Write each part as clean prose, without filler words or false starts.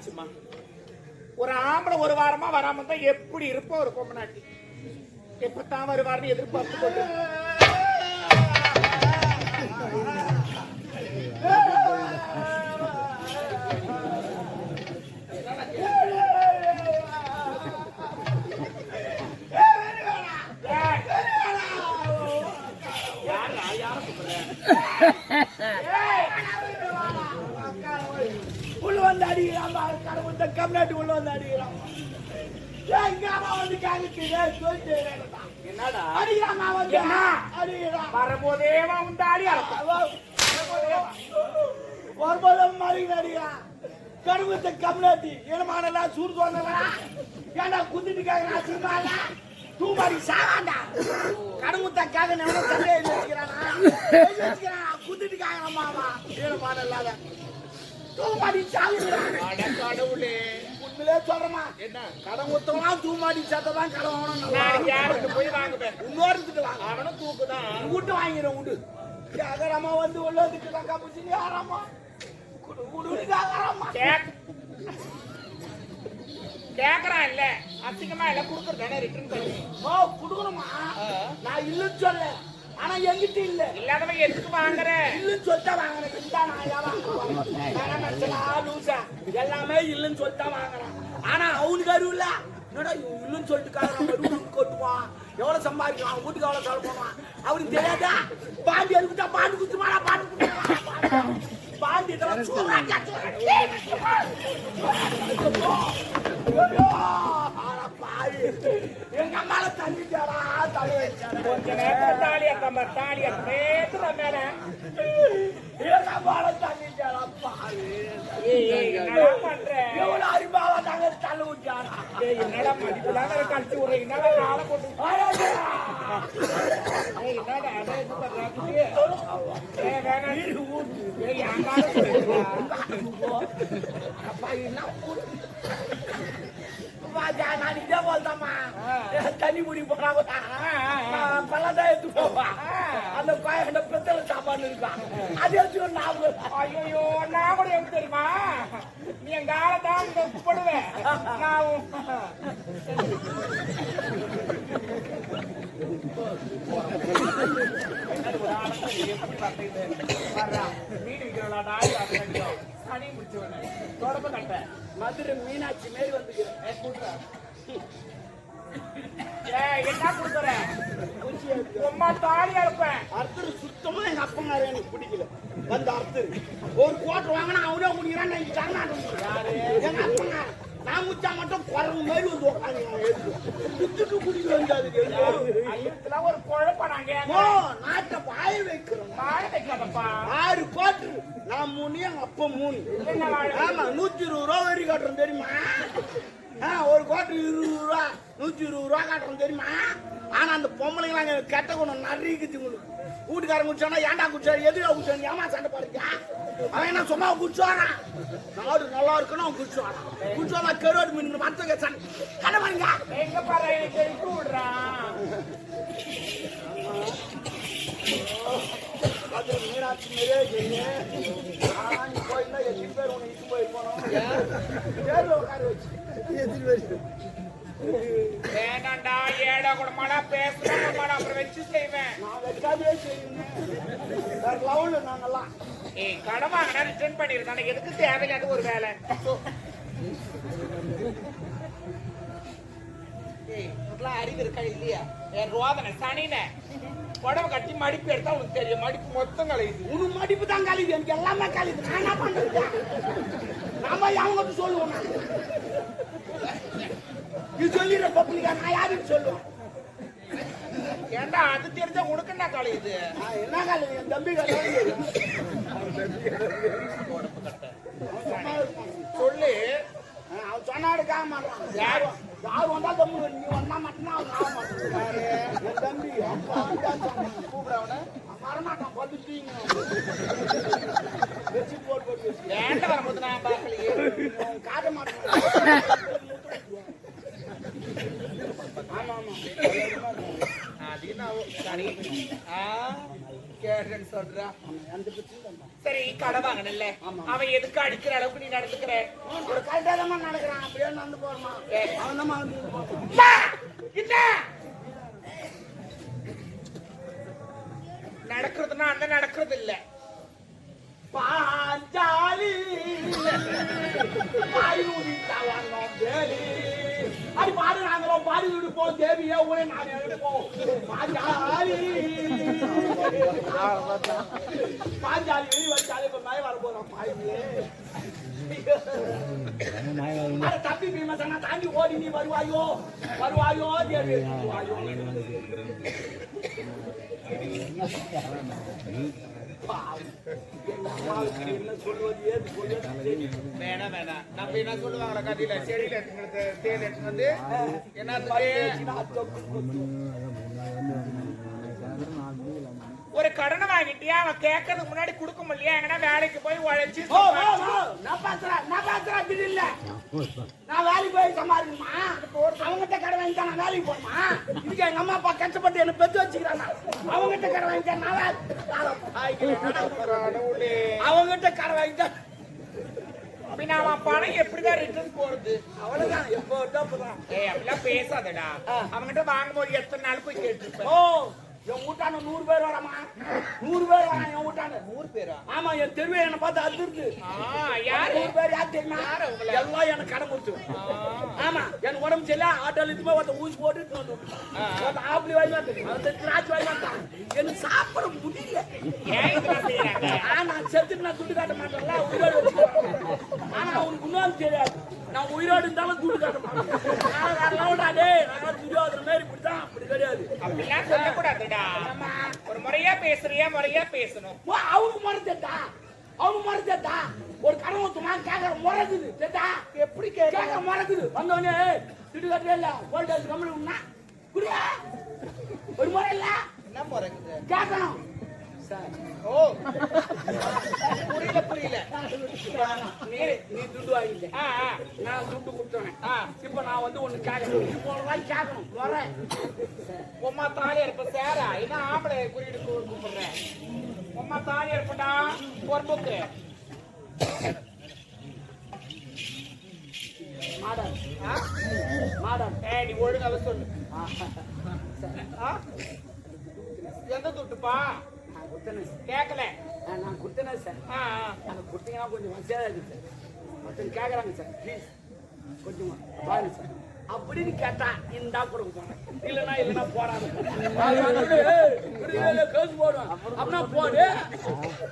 ஆச்சுமா. ஒரு ஆம்பளை ஒரு வாரமா வராம தான் எப்படி இருப்போம் ஒரு பொம்மநாட்டி. எப்பத்தான் வருவார்னு எதிர்பார்த்து கொண்டு உள்ள வந்து அடிக்கிறான். கடவுள் கம்நாட்டு உள்ள வந்து அடிக்கிறான். என்னடா அடிக்கிறான் வரும்போதேவா உண்டாடி வரும்போதும் அடிக்கிறான். கடவுளத்தை கம்நாட்டி ஏனமானலாம் சூடு சொன்னா ஏன்டா குந்திட்டுக்காக தூமாடி சாவாண்டா. கடவுளத்தாக்காக எவனும் சண்டையை வச்சுக்கிறானா குந்திட்டுக்காக நம்மாவா ஏனமான இல்லாத தூமாடி சாவுறான். கடவுளே உண்மையிலே சொல்றமா என்ன கடன் ஒத்தவனா தூமாடி சத்ததான் கடன் வாங்கணும். யாருக்கு போய் வாங்குவேன் இன்னொருத்துட்டு வாங்க. அவனும் தூக்குதான் விட்டு வாங்கிடும் விடு. அகரமா வந்து உள்ள வந்துட்டு காப்பிச்சு யாராமா கேக்குறான் இல்ல அசிங்கமா இல்ல குடுக்கறதானே ரிட்டர்ன் பண்ணி. ஓ குடுக்கணுமா? நான் இல்லன்னு சொல்ல. ஆனா எங்கிட்ட இல்ல. இல்லாதவன் எதுக்கு வாங்குற? இல்லன்னு சொல்லிட்டா வாங்குறேன். லூசா எல்லாமே இல்லன்னு சொல்லிட்டா வாங்குறேன். ஆனா அவனுக்கு அறிவு இல்ல. என்னடா இல்லன்னு சொல்லிட்டு கொட்டுவான். எவ்வளவு சம்பாதிக்கலாம் அவன் வீட்டுக்கு எவ்வளவு செலவு பண்ணுவான் அவனுக்கு தெரியாதா? பாண்டி அதுக்குட்டா பாண்டு குத்துமாடா பாண்டு பாண்டி எங்க அம்மால தண்ணிச்சாரா தலை வச்சாரா கொஞ்ச நேரத்துல தாலி அக்கம்மா தாலி அக்கேத்துற மேல எங்க அம்மால தண்ணிச்சாரா பாரு. என்னடா பண்ற? எவ்வளவு அறிவாவா தாங்க தலை ஊச்சாரா? என்னடா மதிப்புலாம் கழிச்சு விடுற என்னடா நாளை போட்டு என்னடா அதை இது பண்றாங்க நான் இதே போல்தாமா தண்ணி முடி போனா பல்லதான் எடுத்து போவா. அந்த கோயில பெத்தல சாப்பாடு இருக்கான் அது எடுத்து நான் ஐயோ நான் கூட எப்படி தெரியுமா நீ எங்க ஆளதான் போடுவேன் நான் மீன் விற்கிறா சனி முடிச்சவன தொடப்ப கட்ட மதுரை மீனாட்சி மாரி வந்துக்கிறேன். என்ன கொடுக்குற உமா தாலி அறுப்பேன். அர்த்தர் சுத்தமா எங்க அப்பங்கார எனக்கு பிடிக்கல. வந்து அர்த்தர் ஒரு கோட்டர் வாங்கினா அவனே முடிக்கிறான். எங்க அப்பங்கார நான் முச்சா மட்டும் குறவு மாதிரி வந்து உட்காந்து குத்துட்டு குடிக்க வந்தாது. ஒரு குழப்பம் நாங்க நாட்டை பாய வைக்கிறோம். வாழ வைக்காதப்பா 6 கோட்டர் நான் 3 எங்க அப்பா 3. ஆமா 120 ரூபா வரி காட்டுறோம் தெரியுமா? ஒரு கோட்டர் 20 ரூபா 120 ரூபா காட்டுறோம் தெரியுமா? ஆனா அந்த பொம்பளைங்களாம் கெட்ட குணம் நிறைக்குது உங்களுக்கு. வீட்டுக்காரன் குடிச்சானா ஏன்டா குடிச்சாரு எதுடா குடிச்சாரு ஏமா சண்டை பாருங்க. அவன் என்ன சும்மா குடிச்சுவாரான். நாடு நல்லா இருக்குன்னு அவன் குடிச்சுவாரான். குடிச்சுவாரா கருவாடு மீன் மத்த சண்டை பாருங்க. எங்க பாரு எனக்கு விடுறான். அது மீனாட்சி மாரியே போயிருந்தா 8 பேர் உன்னை இட்டு போய் போனோம். தேர்ல உட்கார வச்சு வேண்டாண்டா ஏடா கூடமாடா பேசுறேன் அப்புறம் வச்சு செய்வேன். நான் வச்சாதே செய்வேன். வேற லெவல்ல நாங்கெல்லாம் கடன் வாங்கினா ரிட்டர்ன் பண்ணிருக்காங்க. எதுக்கு தேவையில்லாத ஒரு வேலை அறிவு இருக்கா இல்லையா? என் ரோதனை சனின உடம்பு கட்டி மடிப்பு எடுத்தா உனக்கு தெரியும். மடிப்பு மொத்தம் கலையுது. உனக்கு மடிப்பு தான் கழிவு. எனக்கு எல்லாமே கழிவு. நான் என்ன பண்றது? நாம அவங்க சொல்லுவோம். நீ சொல்லிடுற பப்ளிக்கா நான் யாருக்கு சொல்லுவேன்? ஏண்டா அது தெரிஞ்சா உனக்கு என்ன கலையுது? என்ன கழிவு? என் தம்பி கழிவு சொல்லு. அவன் சொன்னாடுக்காக மாட்டான். யார் வந்தா தம்பி நீ வந்தா மட்டும்தான் அவன் ஆக மாட்டான். என் தம்பி கூப்பிடவன வரமாட்டான். பத்துட்டீங்க வச்சு போட்டு ஏன்டா வரும்போது நான் பார்க்கலையே. காட்ட மாட்டான். ஆமா ஆமா அது சரி வேறன்னு சொல்றா. அந்த பிரச்சனை சரி கடை வாங்கணும்ல, அவன் எதுக்கு அடிக்கிற அளவுக்கு நீ நடந்துக்கிற? ஒரு கரெக்டாக நடக்கிறான், அப்படியே நடந்து போறமா அவன் தான் வந்து நடக்கிறதுனா அந்த நடக்கிறது இல்ல. பாஞ்சாலி அது பாடு நாங்களும் பாடி விடுப்போம் தேவியே ஊரே நாங்க எடுப்போம் பாஞ்சாலி பாஞ்சாலி வெளி வச்சாலே இப்ப மழை வர போறோம் பாயிலே தப்பி பீமசனா தாண்டி ஓடி நீ வருவாயோ வருவாயோ தேவி வருவாயோ வேணா வேணாம். நம்ம என்ன சொல்லுவாங்களா கதையில, செடியில தேல் எடுத்து வந்து என்ன ஒரு கடனை வாங்கிட்டியா, அவன் கேட்கறதுக்கு முன்னாடி கொடுக்க முடியலையா? எங்கன்னா வேலைக்கு போய் உழைச்சு நான் வேலைக்கு போய் சம்பாதிக்கணுமா? அவங்ககிட்ட கடை வாங்கிட்டா நான் வேலைக்கு போகணுமா? இதுக்கு எங்க அம்மா அப்பா கஷ்டப்பட்டு என்ன பெற்று வச்சுக்கிறாங்க. அவங்ககிட்ட கடை வாங்கிட்டா நான் அவங்ககிட்ட கடை வாங்கிட்டா அப்படின்னா அவன் பணம் எப்படிதான் ரிட்டர்ன் போறது? அவ்வளவுதான் எப்போ அப்படிலாம் பேசாதடா. அவங்ககிட்ட வாங்கும்போது எத்தனை நாள் போய் கேட்டுருப்பேன். ஓ என் வீட்டான 100 பேர் வராமா? 100 பேர் வரான் என் வீட்டான. 100 பேரா? ஆமா, என் தெருவே என்ன பார்த்து அதிர்ந்து. யாரு 100 பேர் யார் தெரியுமா? எல்லாம் எனக்கு கடன் கொடுத்து. ஆமா, எனக்கு உடம்பு சரியில்லை, ஆட்டோல இதுமே ஒருத்த ஊசி போட்டு ஆப்பிளி வாங்கி வந்து திராட்சை வாங்கி வந்தான். எனக்கு சாப்பிட முடியல. நான் செத்துட்டு நான் துட்டு காட்ட மாட்டேன்ல, உயிரோடு வச்சுக்கிறேன். ஆனா அவனுக்கு இன்னும் தெரியாது, நான் உயிரோடு இருந்தாலும் துட்டு காட்ட மாட்டேன். துரியோதன மாதிரி இப்படிதான், அப்படி கிடையாது. அப்படிலாம் சொல்லக்கூடாதுடா. ஒரு முறையா பேசுறியா? முறையா பேசணும். அவங்க மறந்துட்டா, அவங்க மறந்துட்டா. ஒரு கடன் ஊத்துமா கேட்கற முறைக்குது. சேட்டா எப்படி கேட்க முறைக்குது. வந்தோடனே துட்டு கட்டவே இல்ல, வோல்டேஜ் கம்மி உண்ணா குடியா ஒரு முறை இல்ல. என்ன முறைக்குது? கேட்கணும். ஓ புரியல புரியல. நீ துட்டு வாங்கிட்ட, நான் துட்டு கொடுத்தேன். இப்ப நான் வந்து ஒண்ணு கேட்கணும். இப்போ கேட்கணும் முறை. உம்மா தாலியா இருப்ப சேரா என்ன ஆம்பளை குறியீடு கூப்பிடுறேன். உம்மா தாலியா இருப்படா ஒரு புக்கு மாடல் மாடல். நீ ஒழுங்காக சொல்லு. எந்த துட்டுப்பா? கேட்கல. நான் கொடுத்தேன் சார். அதை கொடுத்தீங்கன்னா கொஞ்சம் வசதியாக இருக்கு சார். மற்றவங்க கேட்குறாங்க சார், ப்ளீஸ் கொஞ்சம் பாருங்க சார் அப்படின்னு கேட்டா இந்தா கொடுக்க போனேன். இல்லைன்னா போறாங்க கேஸ் போடுவேன். அப்படின்னா போடு,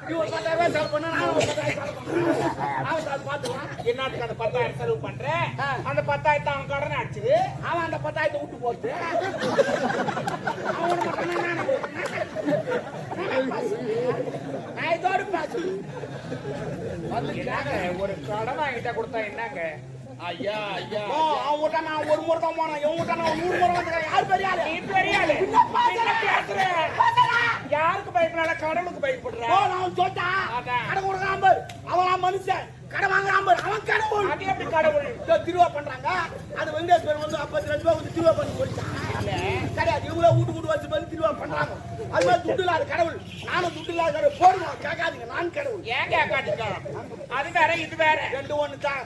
நீ ஒரு 10,000 செலவு பண்ண, நான் ஒரு 10,000 செலவு பண்ணுறேன். பார்த்துக்கலாம். என்னத்துக்கு அந்த 10,000 செலவு பண்றேன்? அந்த 10,000 அவன் கடனை அடிச்சுது. அவன் அந்த 10,000 விட்டு போட்டு நான் இதோடு பேசு ஒரு கடன் வாங்கிட்டா கொடுத்தா என்னங்க? ஐயா ஐயா அவங்ககிட்ட நான் ஒரு முறை தான் போனேன். இவங்ககிட்ட நான் 100 முறை வந்துக்கிறேன். யார் பெரிய ஆளு? நீ பெரிய ஆளு. யாருக்கு பயப்படாத? கடவுளுக்கு பயப்படுற. நான் சொல்லிட்டேன், கடை கொடுக்குறான் பாரு, அவன் மனுஷன். கடை வாங்குறான் பாரு, அவன் கடவுள். அது எப்படி கடவுள்? திருவா பண்றாங்க. அது வெங்கடேஸ்வரன் வந்து 50 லட்சம் ரூபாய் வந்து திருவா பண்ணி போயிட்டான். கிடையாது, இவங்கள வீட்டு வச்சு பண்ணி திருவா பண்றாங்க. அது மாதிரி துட்டு இல்லாத கடவுள். நானும் துட்டு இல்லாத கடவுள். போடுவோம், கேட்காதீங்க, நான் கடவுள். ஏன் கேட்காதீங்க? அது வேற இது வேற, ரெண்டு ஒண்ணு தான்.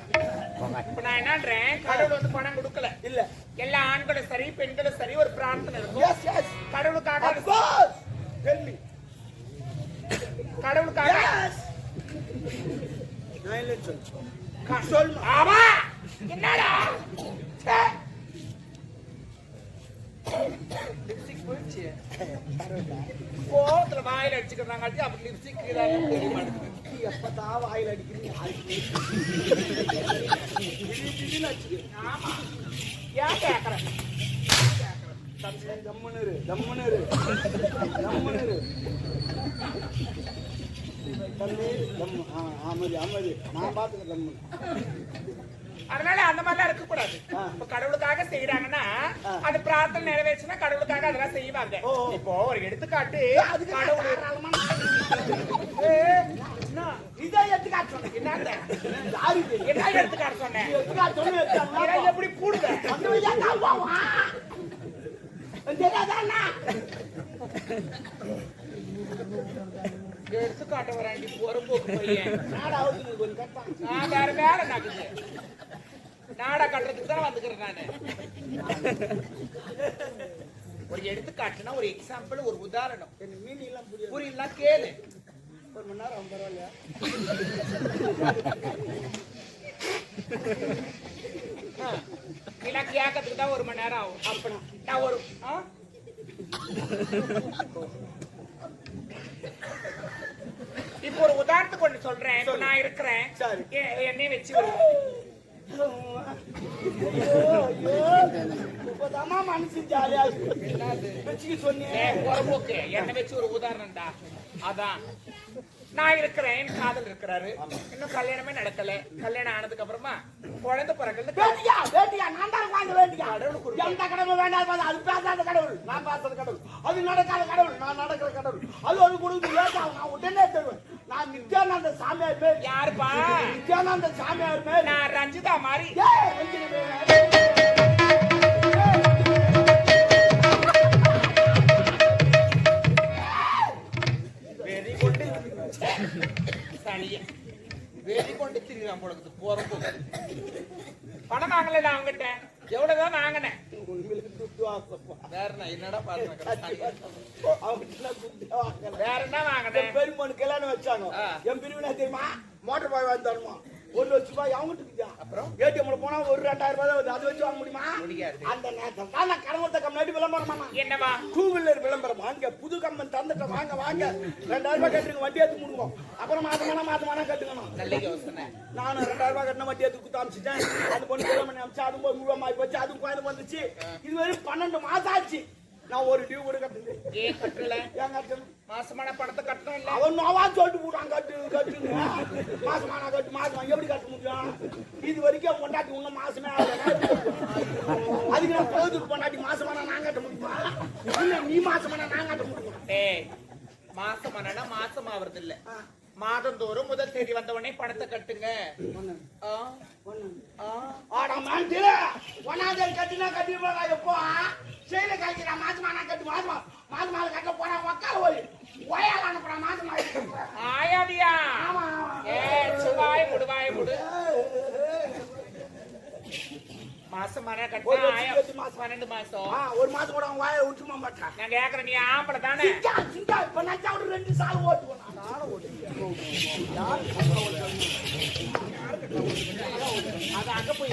இப்ப நான் என்னன்றேன், கடவுள் வந்து பணம் கொடுக்கல இல்ல. எல்லா ஆண்களும் சரி பெண்களும் சரி ஒரு பிரார்த்தனை இருக்கும். கடவுளுக்காக கடவுளுக்காக என்னடா கோத்துல வாயில அடிச்சுக்கிறாங்க. அப்படி லிப்ஸ்டிக் தெரிய மாட்டேங்குது. எப்பதான் வாயில அடிக்கிறீங்க? ஏன் கேக்குறேன்? தம்முனரு தம்முனரு தம்முனரு அமைதி நான் பாத்துக்க தம்மு. அதனால அந்த மாதிரிலாம் இருக்க கூடாது. இப்ப கடவுளுக்காக செய்யறாங்கன்னா அது பிரார்த்தனை நிறைவேச்சுன்னா கடவுளுக்காக அதெல்லாம் செய்வாங்க. இப்போ ஒரு எடுத்துக்காட்டு, இதை எடுத்துக்காட்டு சொன்னேன். என்ன எடுத்துக்காட்டு சொன்னேன்? எப்படி கூடுத எடுத்து காட்ட வராண்டி பொறுப்போக்கு பையன். நாடா அவுத்து கொஞ்சம் கட்டா. நான் வேற வேலை நடக்குது. நாடா கட்டுறதுக்கு தான் வந்துக்கிறேன் நானு. ஒரு எடுத்துக்காட்டுனா ஒரு எக்ஸாம்பிள், ஒரு உதாரணம். எனக்கு மீன் எல்லாம் புரியும். புரியலாம் கேளு. ஒரு மணி நேரம் பரவாயில்லையா? நீலாம் கேட்கறதுக்கு தான் 1 மணி நேரம் ஆகும். அப்பனா நான் ஒரு இப்போ ஒரு உதாரணத்துக்கு ஒண்ணு சொல்றேன். இப்ப நான் இருக்கிறேன், சரி. என்னைய வச்சு இப்பதாம்மா மனசு ஜாலியா வச்சுக்க சொன்னேன். பொறுப்போக்கு என்ன வச்சு ஒரு உதாரணம்டா. அதான் நான் இருக்கிறேன், என் காதல் இருக்கிறாரு, இன்னும் கல்யாணமே நடக்கல. கல்யாணம் ஆனதுக்கு அப்புறமா குழந்தை பிறகு வேட்டியா வேட்டியா நான் தான் வாங்க வேண்டியா. எந்த கடவுள் வேண்டாம், அது பேசாத கடவுள், நான் பேசாத கடவுள், அது நடக்காத கடவுள், நான் நடக்கிற கடவுள், அது ஒரு குடும்பம் லேட்டாகும், நான் உடனே தருவேன். நான் நித்யானந்த சாமியார் பேர். யாருப்பா? நித்யானந்த சாமியார் பேர். நான் ரஞ்சிதா மாதிரி. வெறி கொண்டு சனிய வெறி கொண்டு திரிகிறான் பொழுது போறப்போ. பணம் வாங்கல நான் அவங்ககிட்ட, எவ்வளவுதான் வாங்கினேன். வேற என்னடா பாருங்க, வேற என்ன வாங்கினேன்? பெருமனு கல்யாணம் வச்சாங்க. என் பிரிவினா தெரியுமா? மோட்டர் பாய் வாங்கி தரணுமா? 1 லட்சம் ரூபாய் அவங்ககிட்ட இருக்குதா? அப்புறம் ஏடிஎம்ல போனா ஒரு 2000 ரூபாய் வருது, அது வச்சு வாங்க முடியுமா? முடியாது. அந்த நேரத்துல தான் நான் கடவுளத்தை கம்மியாட்டி விளம்பரமா. என்னவா? 2 வீலர் விளம்பரம். அங்க புது கம்பெனி தந்துட்ட, வாங்க வாங்க 2000 ரூபாய் கட்டுங்க, வட்டி ஏத்து முடுவோம். அப்புறம் மாசமானா கட்டுக்கணும். நல்ல யோசனை. நானும் 2000 ரூபாய் கட்டின வட்டி ஏத்து குத்து அமிச்சிட்டேன். அது பொண்ணு கிளம்பி அமிச்சு அதுவும் போய் முழுவமாயி போச்சு, அதுவும் கோயில் வந்துச்சு. இது வரைக்கும் 12 மாசம் ஆச்சு. நான் ஒரு டியூ கூட கட்டுது. ஏன் கட்டல? ஏன் கட்டணும்? மாசமான பணத்தை கட்டணும் இல்ல? அவன் நோவா சொல்லிட்டு போட்டான், கட்டுங்க மாசமான கட்டு. மாசம் எப்படி கட்ட முடியும்? இது வரைக்கும் பொண்டாட்டி இன்னும் மாசமே அதுக்கு நான் போதுக்கு பொண்டாட்டி மாசமான நான் கட்ட முடியுமா? இல்ல நீ மாசமான நான் கட்ட முடியுமா? ஏய், மாசமானா மாசம் ஆவறது இல்ல, மாதந்தோறும் முதல் தேதி வந்த உடனே பணத்தை கட்டுங்க. கட்டினா கட்டி எப்போ செயல கழிக்கிறா? மாசமான கட்டு. மாசமான கட்ட போனா உக்கா போய் ஒயால அனுப்புறா. மாசமா ஆயாடியா? சுவாய் முடுவாய் முடு. மாசமான கட்ட 12 மாசம். ஒரு மாசம் கூட அவன் வாயை விட்டுமா மாட்டான். நான் கேக்குறேன், நீ ஆம்பளை தானே? இப்ப நான் ஒரு 2 சால் ஓட்டுவேன். அது அங்க போய்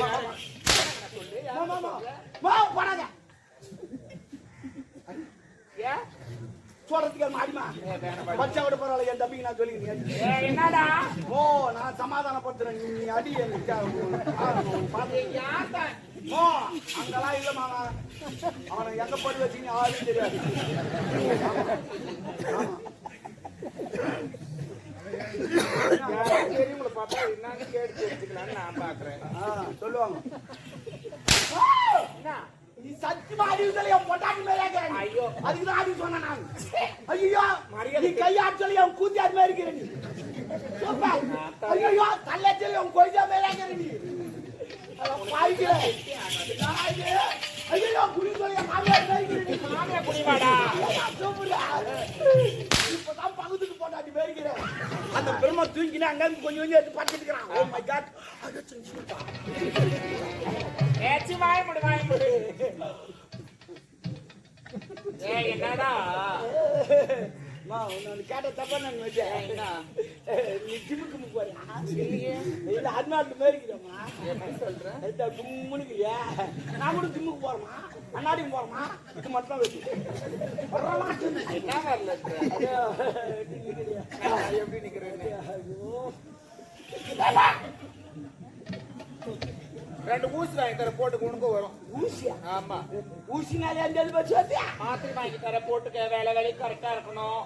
போறாங்க சொல்றதுக்கு மாடிமா பச்சா விட பரவாயில்ல. என் தம்பிக்கு நான் சொல்லிக்கிறேன். என்னடா? நான் சமாதானப்படுத்துறேன். நீ அடி அங்கெல்லாம் இல்ல மாமா. அவனை எங்க போய் வச்சுன்னு யாரும் தெரியாது. பெரியவங்களை பார்த்தா என்னன்னு கேட்டு தெரிஞ்சுக்கலான்னு நான் பாக்குறேன். சொல்லுவாங்க. நீ சத்தியமா அறிவுதலை என் பொட்டாட்டி மேலே. ஐயோ, அதுக்குதான் அறிவு சொன்ன நான். ஐயோ, நீ கையாட்டு சொல்லி என் கூத்தியார் மேலே இருக்கிற நீ. ஐயோ, தள்ளச்சொல்லி என் கொய்தா மேலே இருக்கிற நீ. ஐயோ, குடி சொல்லி என் மாமியார் மேலே இருக்கிற நீ. மாமியார் குடிவாடா. இப்பதான் பகுதிக்கு பொட்டாட்டி மேலே இருக்கிற. அந்த பெருமை தூங்கினா அங்க கொஞ்சம் கொஞ்சம் எடுத்து பார்த்துட்டு இருக்கிறான். Oh my god. வாய் முடு வாய் முடு. என்னடா கேட்ட தப்பா நான் வச்சேன். நீ ஜிம்முக்கு போறியா? இல்ல அண்ணாட்டு மேரிக்கிறோமா? சொல்றேன் கும்முனுக்குறியா? நான் கூட ஜிம்முக்கு போறோமா? அண்ணாடியும் போறோமா? இது மட்டும் வச்சு என்ன வரல எப்படி நிக்கிறேன்? 2 ஊசி வாங்கி தர போட்டு உனக்கு வரும். ஊசியா? ஆமா, ஊசினாலே அந்த வச்சு வச்சியா? மாத்திரை வாங்கி தர போட்டுக்க, வேலை வேலை கரெக்டா இருக்கணும்.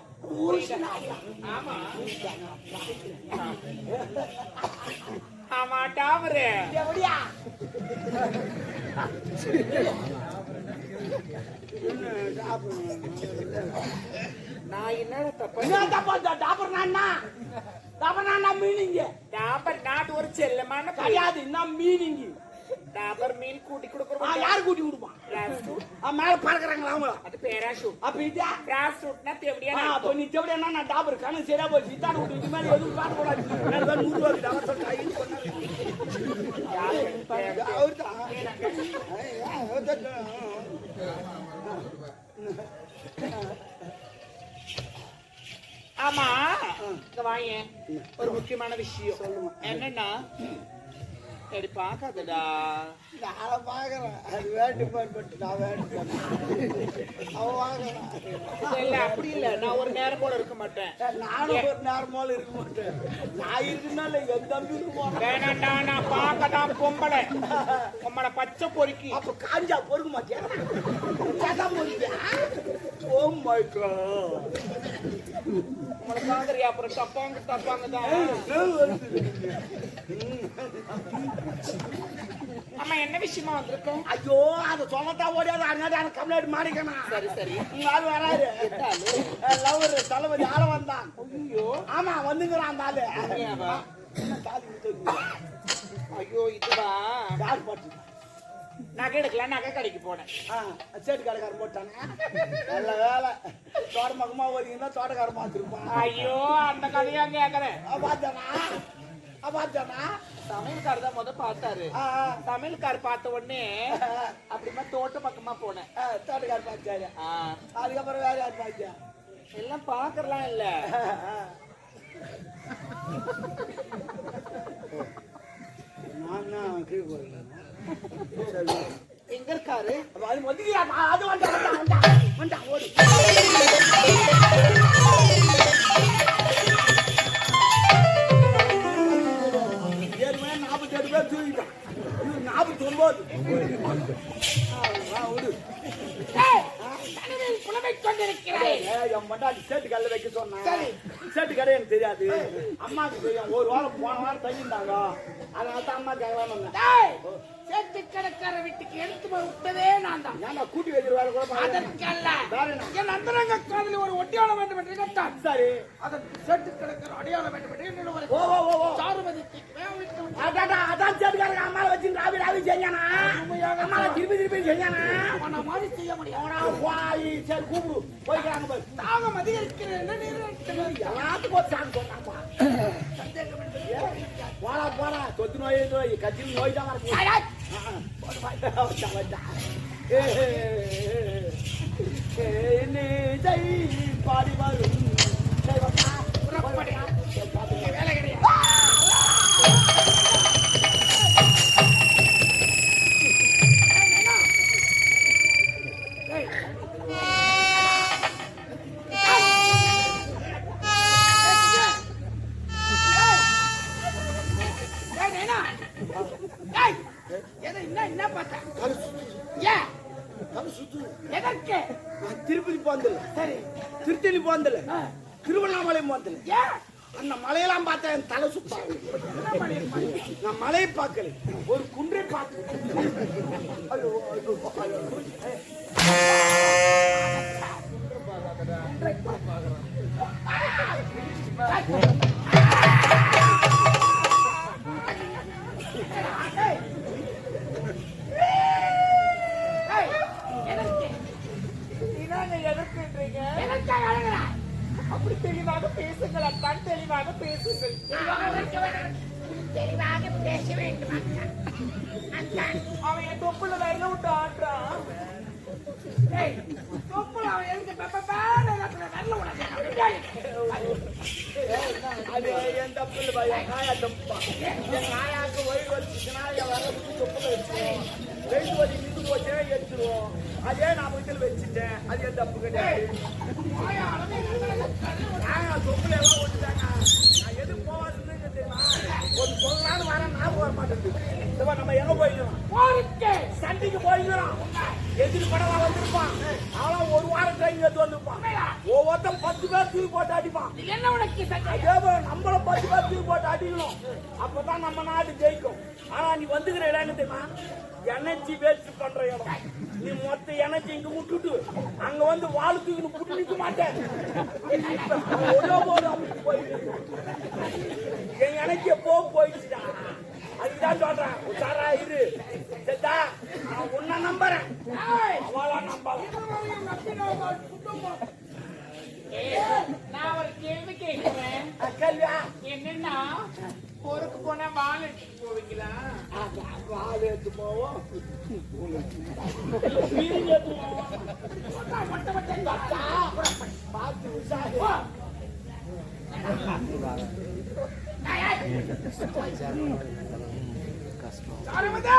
ஆமா ஆமா டாமரு எப்படியா? நான் என்னடா தப்பா? என்ன தப்பா? டாபர் நானா? டாபர் நானா மீனிங்? டாபர் நாட் ஒரு செல்லமான கிடையாது. என்ன மீனிங்? டாபர் மீன் கூட்டி கொடுக்குறோம். யாரு கூட்டி கொடுப்பான்? மேல பறக்குறாங்களா அவங்க? அது பேராஷூட். அப்ப இதா பேராஷூட்னா தேவடியா? அப்ப நீ தேவடியா நான் டாபர் கண்ணு சரியா போச்சு. இதான விட்டு இது மேல எதுவும் காட்ட கூடாது. நான் 100 ரூபாய்க்கு டாபர் சொல்லிட்டு ஐந்து சொன்னாரு. அவர்தான் ஆமா இங்க வாங்க. ஒரு முக்கியமான விஷயம் சொல்லுங்க. என்னன்னா சரி பாக்காதடா. நான் பாக்குறேன். அது வேட்டு பட்டு நான் வேட்டு அவன் வாங்குறான். இல்ல அப்படி இல்ல, நான் ஒரு நேரம் போல இருக்க மாட்டேன். நானும் ஒரு நேரம் போல இருக்க மாட்டேன். நான் இருக்குனால என் தம்பி இருக்குமா? வேணாண்டா, நான் பார்க்கதான் பொம்பளை பொம்பளை பச்சை பொறுக்கி. அப்ப காஞ்சா பொறுக்க மாட்டியா? பொறுக்கியா? Oh my god. உங்களை பாக்குறியா? அப்புறம் தப்பாங்க தான். ஆமா என்ன விஷயமா வந்திருக்கோம்? ஐயோ அதை சொல்லத்தான் ஓடியாது. அதனால கம்ப்ளைண்ட் மாறிக்கணும். சரி சரி. உங்க ஆள் வராது. லவர் தலைவர் யார வந்தான்? ஐயோ ஆமா வந்துங்கிறான் அந்த ஆளு. ஐயோ இதுவா யார் போட்டு? நகை எடுக்கலாம், நகை கடைக்கு போனேன். சேட்டு கடைக்காரன் போட்டானே. நல்ல வேலை. தோட்டமக்கமா ஓடிங்கன்னா தோட்டக்காரன் பார்த்துருப்பான். ஐயோ அந்த கதையா கேக்குறேன். பார்த்தானா சமையல்கார் தான் பார்த்தாரு. சமையல்கார் பார்த்த உடனே அப்படிமா தோட்ட பக்கமா போனேன். தோட்டக்காரர் பார்த்தாரு. அதுக்கப்புறம் வேற யார் பார்த்தா? எல்லாம் பாக்குறலாம் இல்ல. நான் கீழே போறேன். எங்க இருக்காரு? அது வந்து அது வந்தா ஓடு. ஏற்கனவே 47 பேர் தூக்கிட்டான். 49. சேட்டு கல்ல வைக்க சொன்னா சேட்டு கடை எனக்கு தெரியாது. அம்மாவுக்கு தெரியும். ஒரு வாரம் போன வாரம் தங்கியிருந்தாங்க. அதனால தான் அம்மா கேட்கலாம். சேட்டு கடைக்கார வீட்டுக்கு எடுத்து விட்டதே நான் தான். ஏன்னா கூட்டி வைக்கிற வேலை கூட அதற்கல்ல என் அந்தரங்க காதலில் ஒரு ஒட்டியாளம் வேண்டும் என்று கேட்டான். சரி அதற்கு சேட்டு கடைக்கார அடையாளம் வேண்டும் என்று என்னோட சாருமதி அதான் சேட்டுக்காரங்க அம்மாவை வச்சு ராவி செஞ்சானா? அம்மாவை திருப்பி செஞ்சானா? அவனை மாதிரி செய்ய முடியும். சரி கூப்பிடு போய்க்கிறாங்க. தாகம் அதிகரிக்கிறேன் எல்லாத்துக்கும் ஒரு சாங் சொன்னாப்பா. போடா தொத்து நோய் கட்சியில் நோய் தான் வரணும். பாடி வரும் வேலை கிடையாது. திருப்பதி போந்தல, சரி திருத்தணி போந்தல, திருவண்ணாமலை போந்தல. அந்த மலையெல்லாம் பார்த்தா என் தலை சுத்தம். நான் மலையை பார்க்கல, ஒரு குன்றை பார்க்க. அப்படி தெளிவாக பேசுங்கள் அத்தான், தெளிவாக பேசுங்கள். தெளிவாக பேச வேண்டும். அவன் என் தொப்புல வரல விட்டு ஆடுறான். தொப்புல அவன் எதுக்கு அது என் தப்பு இல்லை பாய். நாயா தப்பா? என் நாயாக்கு வயிறு வச்சுச்சுன்னா என் வர தொப்புல வச்சுருவோம். வெயிட் வலி நின்று போச்சுன்னா எடுத்துருவோம். அதே நான் வீட்டில் வச்சுட்டேன். அது என் தப்பு கிடையாது. தொப்புல எல்லாம் ஓட்டுட்டாங்க. நான் எது போவாதுன்னு தெரியுமா? ஒரு சொல்லலான்னு வரேன், நான் போக மாட்டேங்குது. நம்ம எங்க போயிடுவோம்? சண்டைக்கு போய்க்கிறோம். எதிர்படலாம் வந்திருப்பான். அவன் ஒரு வாரம் ட்ரெயின் எடுத்து வந்திருப்பான். ஒவ்வொருத்தன் 10 பேர் தூக்கி போட்டு அடிப்பான். என்ன உனக்கு நம்மளும் 10 பேர் தூக்கி போட்டு அடிக்கணும். அப்பதான் நம்ம நாடு ஜெயிக்கும். ஆனா நீ வந்துக்கிற இடம் தெரியுமா? எனர்ஜி வேஸ்ட் பண்ற இடம். நீ மொத்த எனர்ஜி இங்க விட்டுட்டு அங்க வந்து வாழ் தூக்கி புட்டு நிக்க மாட்டேன். என் எனர்ஜி எப்போ போயிடுச்சுடா. அதுதான் சொல்றேன், உஷாரா இரு. நான் நம்புறேன். ஏய், அவளா நம்பலாம். நான் ஒரு கேள்வி கேட்கிறேன். கேள்வியா? என்னன்னா ஊருக்கு போனா வாழை எடுத்துட்டு போவீங்களா? வாழை எடுத்து போவோம். பார்த்து விசாரி. சாருமதி